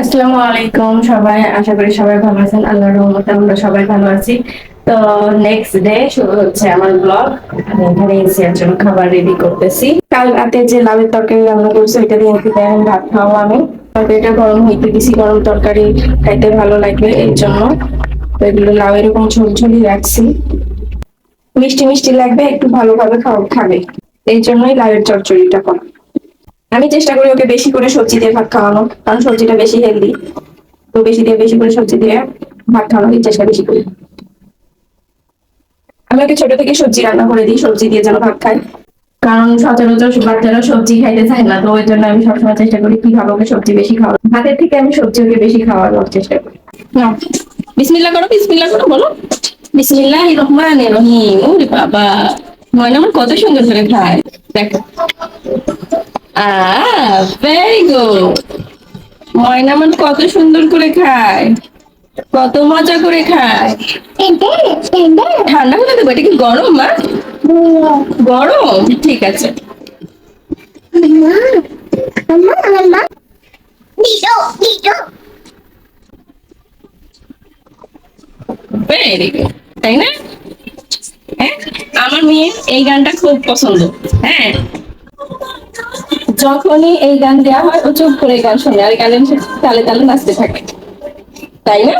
আসসালামু আলাইকুম সবাই, আশা করি সবাই ভালো আছেন। আল্লাহর রহমতে আমরা সবাই ভালো আছি। তো নেক্সট ডে শুরু হচ্ছে আমার ব্লগ। আমি এখানে এসিয়ার জন্য খাবার রেডি করতেছি। কাল রাতে যে লাউয়ের তরকারি রান্না করছি ওইটা দিয়ে আজকে এখন ভাত খাওয়া আমি। তরকারিটা গরম হইতে দিছি, গরম তরকারি খাইতে ভালো লাগবে এর জন্য। তো এগুলো লাউ এরকম ঝোলঝোলি রাখছি, মিষ্টি মিষ্টি লাগবে, একটু ভালোভাবে খাবে, এই জন্যই লাউয়ের চচ্চড়িটা করা। আমি চেষ্টা করি ওকে বেশি করে সবজি দিয়ে ভাত খাওয়ানো, কারণ সবজিটা বেশি হেলদি। তো বেশি করে সবজি দিয়ে ভাত খাওয়ানোর চেষ্টা বেশি করি। আমি ওকে ছোট থেকে সবজি রান্না করে দিই, সবজি দিয়ে যেন ভাত খায়, কারণ সচরাচর বাচ্চারা সবজি খাইতে চায় না। তো ওই জন্য আমি সবসময় চেষ্টা করি কিভাবে ওকে সবজি বেশি খাওয়া, ভাতের থেকে আমি সবজি ওকে বেশি খাওয়ানোর চেষ্টা করি। নাও, বিসমিল্লাহ করো, বিসমিল্লাহ করো, বলো বিসমিল্লাহির রহমানির রহিম। ওরে বাবা, ময়না আমার কত সুন্দর করে খায়, দেখো। Very good. ময়না আমার কত সুন্দর করে খায়, কত মজা করে খায়। ঠান্ডা হলে দেবো, এটা কি গরম মা? গরম, ঠিক আছে। ভেরি গুড, তাই না? হ্যাঁ, আমার মেয়ের এই গানটা খুব পছন্দ। হ্যাঁ, যখনই এই গান দেওয়া হয় ও চুপ করে গান শুনে আর গানের তালে তালে নাচতে থাকে, তাই না?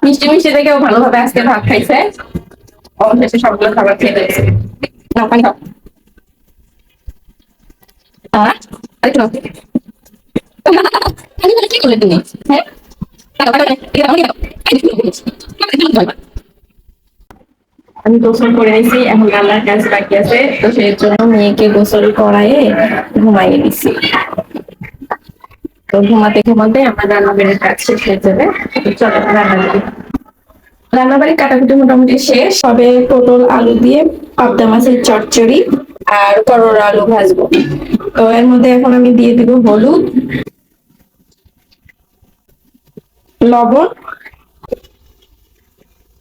মিষ্টি মিষ্টি থেকেও ভালোভাবে আজকে ভাত খাইছে, অবশেষে সবগুলো খাবার খেয়ে ফেলেছে। নাও পানি খাও। আরেকটু নাও। কি করলে তুমি? হ্যাঁ, আমি গোসল করে নিছি, এখন রান্নার কাজ বাকি আছে, তো সেই জন্য মেয়েকে গোসল করায়ে ঘুমাইয়ে দিছি। তো ঘুমাতে ঘুমাতে আমার রান্না বাড়ির কাজ শেষ হয়ে যাবে। তো চলো রান্না করি। রান্না বাড়ি কাটাকুটি মোটামুটি শেষ হবে। পটল আলু দিয়ে পাবদা মাছের চচ্চড়ি আর করলা আলু ভাজবো। তো এর মধ্যে এখন আমি দিয়ে দিব হলুদ, লবণ,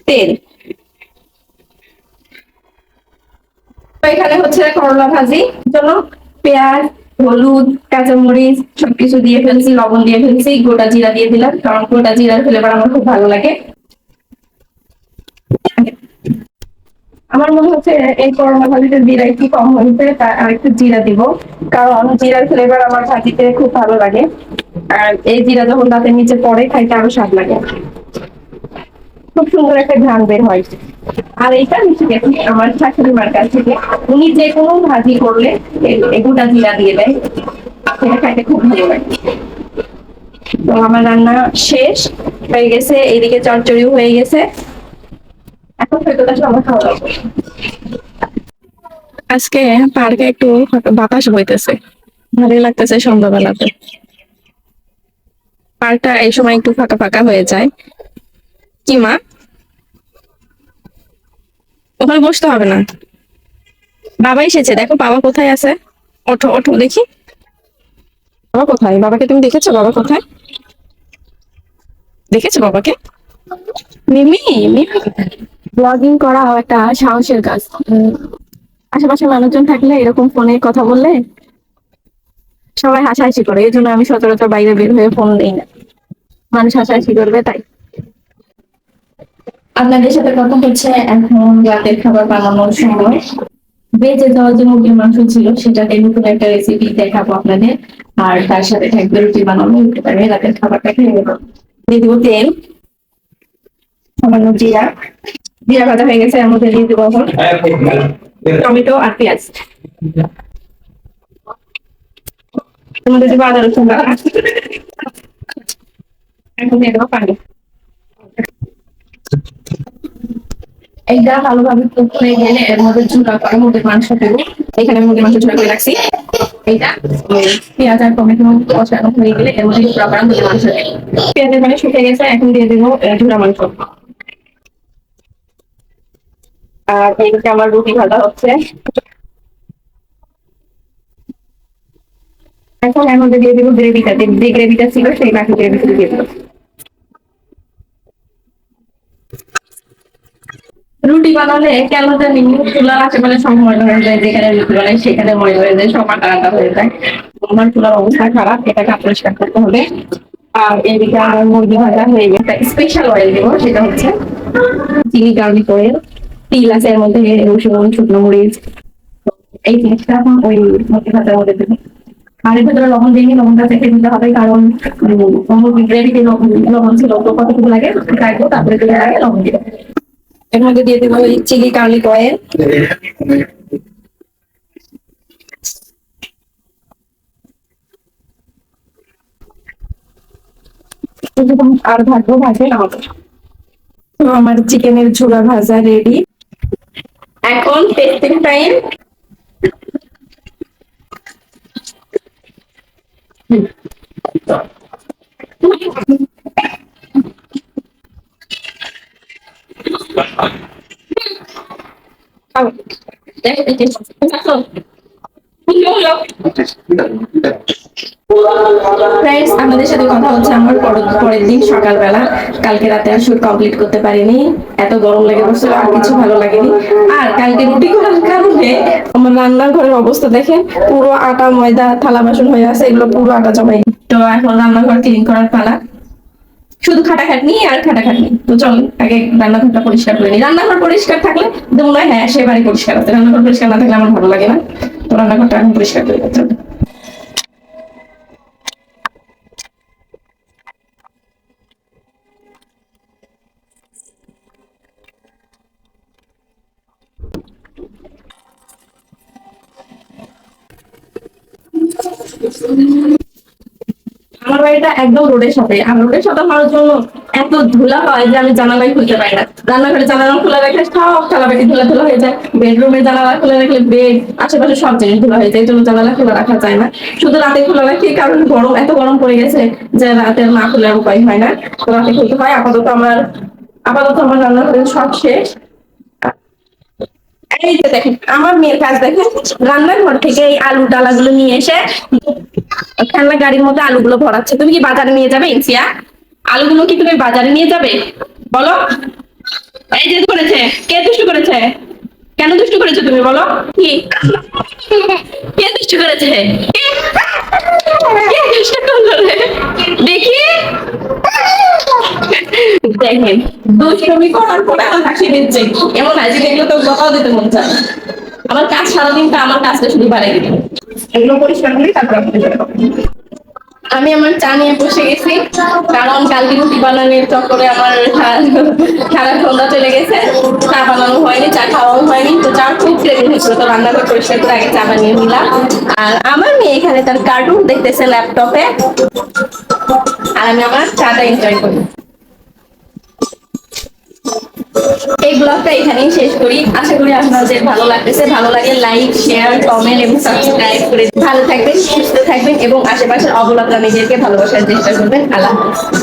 তেল। তো এখানে হচ্ছে করলা ভাজি জন্য পেঁয়াজ, হলুদ, কাঁচামরিচ সবকিছু দিয়ে ফেলছি, লবণ দিয়ে ফেলছি, গোটা জিরা দিয়ে দিলাম, কারণ গোটা জিরার ফ্লেভার আমার খুব ভালো লাগে। আমার মনে হচ্ছে এই করলা ভাজিতে জিরা একটু কম হয়েছে, তাই আর একটু জিরা দিব, কারণ জিরার ফ্লেভার আমার ভাজিতে খুব ভালো লাগে। আর এই জিরা যখন দাঁতের নিচে পড়ে খাইতে আরো স্বাদ লাগে, খুব সুন্দর একটা ঘ্রাণ বের হয়। আর এইটা আমি শিখেছি আমার শাশুড়ি মার কাছ থেকে। উনি যে কোনো ভাজি করলে গোটা জিরা দিয়ে দেয়, সেটা খাইতে খুব ভালো লাগে। তো আমার রান্না শেষ হয়ে গেছে, এইদিকে চচ্চড়িও হয়ে গেছে, এখন হয়তো আসলে আমার খাওয়া দাওয়া করবো। আজকে পার্কে একটু বাতাস বইতেছে, ভালোই লাগতেছে সন্ধ্যাবেলাতে। পার্কটা এই সময় একটু ফাঁকা ফাঁকা হয়ে যায়। কি মা, ওখানে বসতে হবে না, বাবা এসেছে, দেখো বাবা কোথায় আছে। ওঠো ওঠো দেখি, বাবা কোথায়? বাবাকে তুমি দেখেছো? বাবা কোথায়? দেখেছো বাবাকে? মিমি, মিমি ব্লগিং করাও একটা সাহসের কাজ। আশেপাশে মানুষজন থাকলে এরকম ফোনে কথা বললে সবাই হাসাহাসি করে, এই জন্য আমি সচরাচর বাইরে বের হয়ে ফোন দিই না, মানুষ হাসাহাসি করবে তাই। আপনাদের সাথে কথা হচ্ছে এখন রাতের খাবার বানানোর সময়। বেঁচে যাওয়া যে মুরগির মাংস ছিল সেটাকে নতুন একটা রেসিপি দেখাবো আপনাদের, আর তার সাথে থাকবে রুটি বানানো, উঠতে পারবে রাতের খাবারটা খেয়ে নেবো। দিয়ে দিব তেল, সামান্য জিরা, জিরা ভাজা হয়ে গেছে, এর মধ্যে দিয়ে দিব এখন টমেটো আর পেঁয়াজ, এর মধ্যে দিব আদা রসুন বাটা, এখন দিয়ে দেবো পানি। এইটা ভালোভাবে কুক হয়ে গেলে এর মধ্যে চুলা করে মুরগির মাংস দেবো। এখানে মুরগির মাংস চুলা করে রাখছি। এইটা পেঁয়াজ আর টমেটো কষানো হয়ে গেলে এর মধ্যে চুলা করা মুরগির মাংস দেবো। পেঁয়াজের পানি শুকিয়ে গেছে, এখন দিয়ে দেবো চুলা মাংস। আর এইদিকে আমার রুটি ভাজা হচ্ছে। এখন এর মধ্যে দিয়ে দিব গ্রেভিটা, যে গ্রেভিটা ছিল সেই বাকি গ্রেভিটা দিয়ে দিব। রুটি বানালে কেন জানি চুলার আশেপাশে সব ময়লা হয়ে যায়, যেখানে রুটি বানাই সেখানে ময়লা হয়ে যায়, সব আটা আটা হয়ে যায়। আমার চুলার অবস্থা খারাপ, এটাকে পরিষ্কার করতে হবে। আর এদিকে আমার মুরগি ভাজা হয়ে গেছে, স্পেশাল অয়েল দেবো, সেটা হচ্ছে চিলি গার্লিক অয়েল। তিল আছে এর মধ্যে, রসুন, শুকনো মরিচ, এই জিনিসটা এখন ওই মুরগি ভাজার মধ্যে দেবো। আর এর ভেতরে লবণ দিয়ে লবণটা চেখে দিতে হবে, কারণ মুরগি গ্রেভিতে লবণ ছিল তো কতটুকু লাগে দেখবো, তারপরে যদি লাগে লবণ দিবে। এর মধ্যে দিয়ে দেবো ওই চিলি গার্লিক অয়েল। আর ভাজবো, ভাজে নামাবো। তো আমার চিকেনের ঝোলা ভাজা রেডি। এখন টেস্টিং টাইম। ফ্রেন্ডস, আপনাদের সাথে কথা হচ্ছে আমার পরের দিন সকালবেলা। কালকে রাতে আর শুট কমপ্লিট করতে পারিনি, এত গরম লেগে বসছিল, আর কিছু ভালো লাগেনি। আর কালকে রুটি করার কারণে আমার রান্নাঘরের অবস্থা দেখেন, পুরো আটা ময়দা থালা বাসন হয়ে আছে, এগুলো পুরো আটা জমাই। তো এখন রান্নাঘর ক্লিন করার পালা, শুধু খাটাখাটনি আর খাটাখাটনি। তো চল আগে রান্নাঘরটা পরিষ্কার করে নি। রান্নাঘর পরিষ্কার থাকলে তো মনে হয় হ্যাঁ সে বাড়ি পরিষ্কার আছে, রান্নাঘর পরিষ্কার না থাকলে আমার ভালো লাগে না। তো রান্নাঘরটা এখন পরিষ্কার করে নিতে হবে। আমার বাড়িটা একদম রোডের সাথে, আর রোডের সাথে হওয়ার জন্য এত ধুলা হয় যে আমি জানালাই খুলতে পারি না। রান্নাঘরে জানালা খোলা রাখলে সব থালাবাটি ধুলা ধুলা হয়ে যায়, বেডরুমের জানালা খোলা রাখলে বেড আশেপাশে সব জিনিস ধুলা হয়ে যায়, এই জন্য জানালা খোলা রাখা যায় না। শুধু রাতে খোলা রাখি, কারণ গরম, এত গরম পড়ে গেছে যে রাতে না খোলার উপায় হয় না, তো রাতে খুলতে হয়। আপাতত আমার রান্নাঘরের সব শেষ। এই যে দেখেন আমার মেয়ের কাজ দেখেন, রান্নাঘর থেকে এই আলু ডালাগুলো নিয়ে এসে খেলনা গাড়ির মধ্যে আলুগুলো ভরাচ্ছে। তুমি কি বাজারে নিয়ে যাবে ইনসিয়া? আলুগুলো কি তুমি বাজারে নিয়ে যাবে বলো? এই যে করেছে, কে দুষ্টু করেছে? কেন দুষ্টু করেছো তুমি বলো? কি কে দুষ্টু করেছে? কে দুষ্টু করলো রে? দেখি। দেখেন দুষ্টুমি করার পরে আমার হাসি দিচ্ছে, এমন হাসি দেখলে তো বকাও দিতে মন চায়। আমার কাজ সারাদিনটা, আমার কাজটা শুধু বাড়াই দিবে। এগুলো পরিষ্কার করি, তারপর আপনাদের সাথে কথা বলবো। আমি আমার চা নিয়ে বসে গেছি, কারণ কালকে রুটি বানানোর চক্করে আমার সারা সন্ধ্যা চলে গেছে, চা বানানো হয়নি, চা খাওয়াও হয়নি। তো চা খুব ক্রেভিং হয়েছিল, তো রান্নাঘর পরিষ্কার করে আগে চা বানিয়ে নিলাম। আর আমার মেয়ে এখানে তার কার্টুন দেখতেছে ল্যাপটপে, আর আমি আমার চাটা এনজয় করি। এই ব্লগটা এখানেই শেষ করি, আশা করি আপনাদের ভালো লাগতেছে। ভালো লাগে লাইক, শেয়ার, কমেন্ট এবং সাবস্ক্রাইব করে ভালো থাকবেন, সুস্থ থাকবেন এবং আশেপাশের অবলা প্রাণীদেরকে ভালোবাসার চেষ্টা করবেন। আল্লাহ হাফেজ।